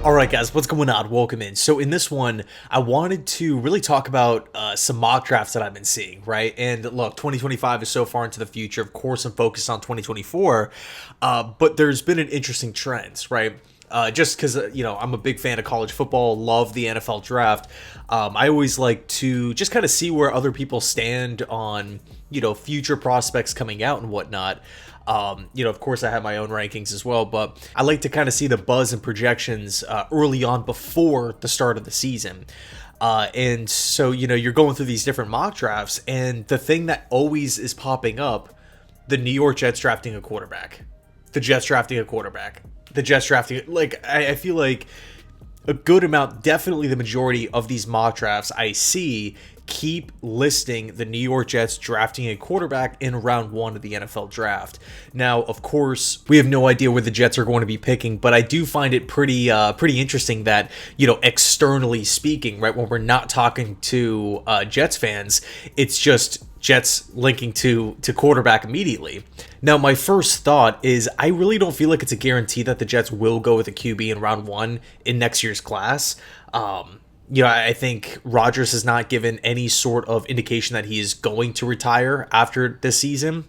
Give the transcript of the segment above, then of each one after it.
Alright guys, what's going on? Welcome in. So in this one, I wanted to really talk about some mock drafts that I've been seeing, right? And look, 2025 is so far into the future. Of course, I'm focused on 2024, but there's been an interesting trend, right? Just because, I'm a big fan of college football, love the NFL draft. I always like to just kind of see where other people stand on, future prospects coming out and whatnot. Of course I have my own rankings as well, but I like to kind of see the buzz and projections early on before the start of the season. And so, you're going through these different mock drafts, and the thing that always is popping up, the New York Jets drafting a quarterback, the Jets drafting a quarterback, the Jets drafting, I feel like a good amount, definitely the majority of these mock drafts I see keep listing the New York Jets drafting a quarterback in round 1 of the NFL draft. Now, of course, we have no idea where the Jets are going to be picking, but I do find it pretty interesting that, externally speaking, right, when we're not talking to Jets fans, it's just Jets linking to quarterback immediately. Now, my first thought is I really don't feel like it's a guarantee that the Jets will go with a QB in round 1 in next year's class. I think Rodgers has not given any sort of indication that he is going to retire after this season.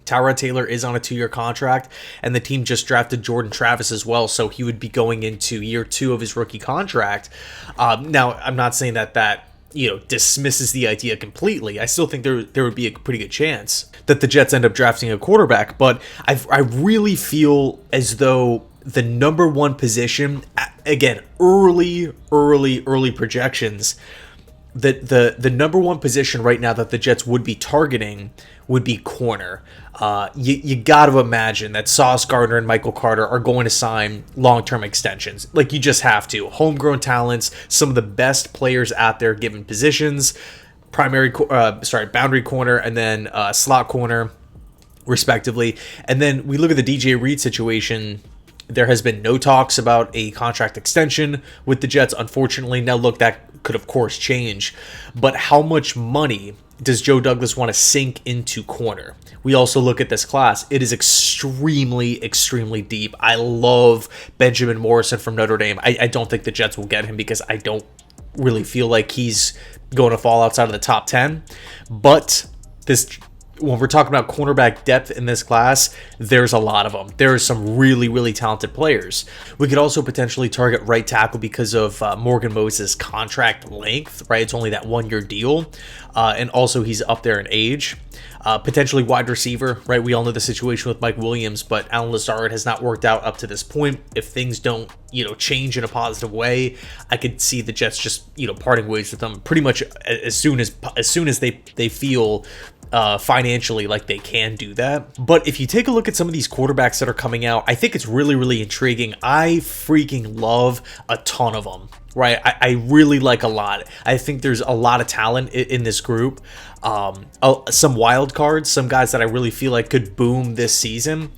Tyrod Taylor is on a 2-year contract, and the team just drafted Jordan Travis as well, so he would be going into year 2 of his rookie contract. Now, I'm not saying that dismisses the idea completely. I still think there would be a pretty good chance that the Jets end up drafting a quarterback, but I really feel as though the number 1 position, again, early projections, that the number 1 position right now that the Jets would be targeting would be corner. You got to imagine that Sauce Gardner and Michael Carter are going to sign long-term extensions. Like, you just have to. Homegrown talents, some of the best players out there given positions, boundary corner, and then slot corner, respectively. And then we look at the DJ Reed situation. There has been no talks about a contract extension with the Jets, unfortunately. Now, look, that could, of course, change. But how much money does Joe Douglas want to sink into corner? We also look at this class. It is extremely deep. I love Benjamin Morrison from Notre Dame. I don't think the Jets will get him because I don't really feel like he's going to fall outside of the top 10. But when we're talking about cornerback depth in this class, there's a lot of them. There are some really talented players. We could also potentially target right tackle because of Morgan Moses' contract length, right? It's only that 1-year deal. And also he's up there in age. Potentially wide receiver, right? We all know the situation with Mike Williams, but Alan Lazard has not worked out up to this point. If things don't, change in a positive way, I could see the Jets just, parting ways with them pretty much as soon as they feel financially like they can do that. But if you take a look at some of these quarterbacks that are coming out, I think it's really intriguing. I freaking love a ton of them, right? I really like a lot. I think there's a lot of talent in this group. Some wild cards, some guys that I really feel like could boom this season.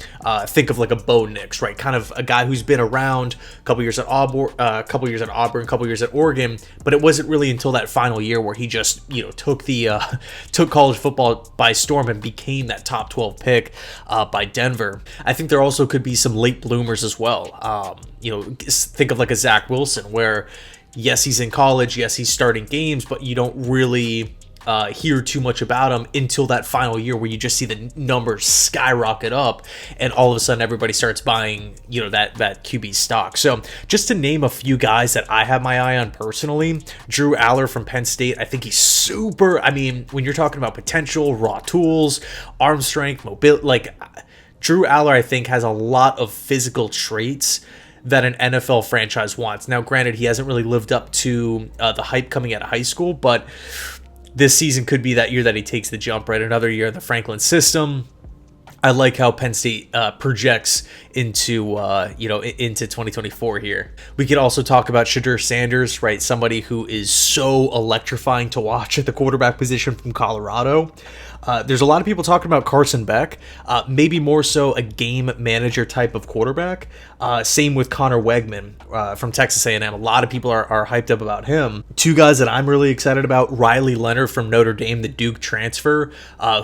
Think of like a Bo Nix, right? Kind of a guy who's been around a couple years at Auburn, a couple years at Oregon, but it wasn't really until that final year where he just, took college football by storm and became that top 12 pick by Denver. I think there also could be some late bloomers as well. Think of like a Zach Wilson, where yes, he's in college, yes, he's starting games, but you don't really hear too much about him until that final year where you just see the numbers skyrocket up and all of a sudden everybody starts buying, that QB stock. So just to name a few guys that I have my eye on personally, Drew Aller from Penn State. I think he's super. I mean, when you're talking about potential, raw tools, arm strength, mobility, Drew Aller, I think, has a lot of physical traits that an NFL franchise wants. Now, granted, he hasn't really lived up to the hype coming out of high school, but this season could be that year that he takes the jump, right? Another year in the Franklin system. I like how Penn State projects into 2024 here. We could also talk about Shadur Sanders, right? Somebody who is so electrifying to watch at the quarterback position from Colorado. There's a lot of people talking about Carson Beck, maybe more so a game manager type of quarterback. Same with Connor Wegman from Texas A&M. A lot of people are hyped up about him. Two guys that I'm really excited about: Riley Leonard from Notre Dame, the Duke transfer,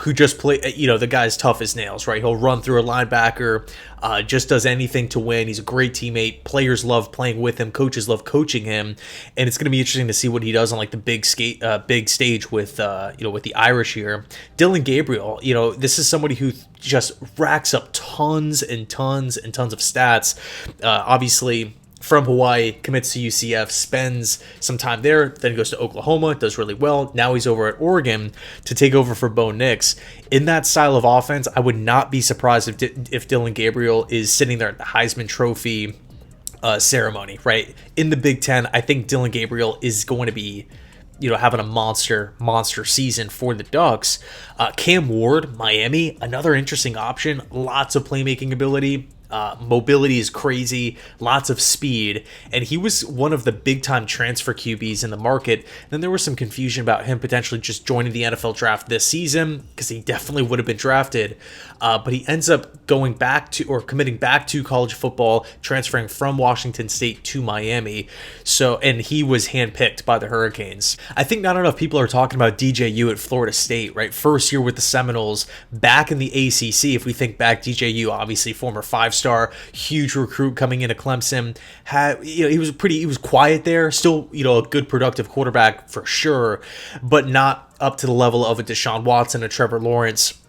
who just played. The guy's tough as nails, right? He'll run through a linebacker, just does anything to win. He's a great teammate. Players love playing with him. Coaches love coaching him, and it's going to be interesting to see what he does on like the big stage with with the Irish here. Dylan Gabriel, this is somebody who just racks up tons and tons and tons of stats. Obviously, from Hawaii, commits to UCF, spends some time there, then goes to Oklahoma, does really well. Now he's over at Oregon to take over for Bo Nix. In that style of offense, I would not be surprised if Dylan Gabriel is sitting there at the Heisman Trophy ceremony, right? In the Big Ten, I think Dylan Gabriel is going to be having a monster season for the Ducks. Cam Ward, Miami, another interesting option. Lots of playmaking ability. Mobility is crazy, lots of speed, and he was one of the big-time transfer QBs in the market. Then there was some confusion about him potentially just joining the NFL draft this season, because he definitely would have been drafted, but he ends up going back to, or committing back to college football, transferring from Washington State to Miami. And he was handpicked by the Hurricanes. I think not enough people are talking about DJU at Florida State, right? First year with the Seminoles, back in the ACC. If we think back, DJU, obviously former 5-star, huge recruit coming into Clemson. He was quiet there, still, a good productive quarterback for sure, but not up to the level of a Deshaun Watson, a Trevor Lawrence.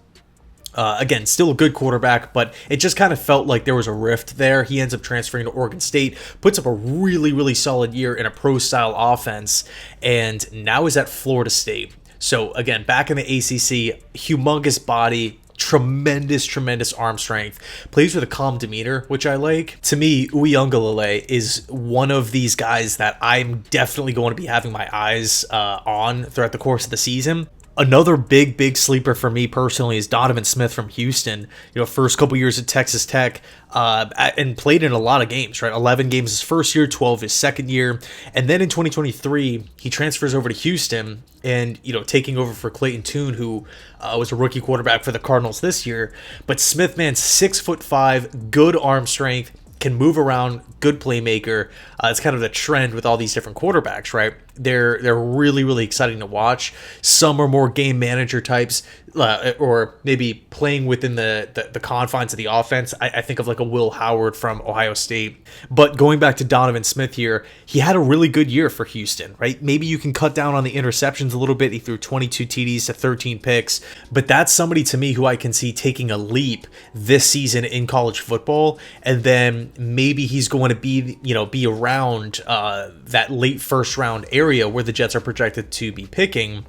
Again, still a good quarterback, but it just kind of felt like there was a rift there. He ends up transferring to Oregon State, puts up a really, really solid year in a pro-style offense, and now is at Florida State. So again, back in the ACC, humongous body, tremendous arm strength, plays with a calm demeanor, which I like. To me, Uiagalelei is one of these guys that I'm definitely going to be having my eyes on throughout the course of the season. Another big sleeper for me personally is Donovan Smith from Houston. First couple years at Texas Tech, and played in a lot of games, right? 11 games his first year, 12 his second year. And then in 2023, he transfers over to Houston and, taking over for Clayton Tune, who was a rookie quarterback for the Cardinals this year. But Smith, man, 6'5", good arm strength, can move around, good playmaker. It's kind of the trend with all these different quarterbacks, right? They're really exciting to watch. Some are more game manager types, or maybe playing within the confines of the offense. I think of like a Will Howard from Ohio State. But going back to Donovan Smith here, he had a really good year for Houston, right? Maybe you can cut down on the interceptions a little bit. He threw 22 TDs to 13 picks, but that's somebody to me who I can see taking a leap this season in college football, and then maybe he's going to be around that late first round area where the Jets are projected to be picking.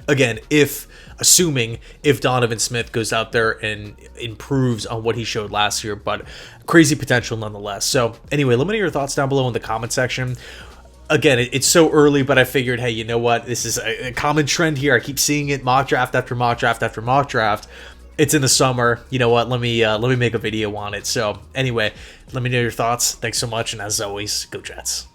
Again, assuming Donovan Smith goes out there and improves on what he showed last year, but crazy potential nonetheless. So anyway, let me know your thoughts down below in the comment section. Again, it's so early, but I figured, hey, you know what? This is a common trend here. I keep seeing it, mock draft after mock draft after mock draft. It's in the summer. You know what? Let me make a video on it. So anyway, let me know your thoughts. Thanks so much, and as always, go Jets.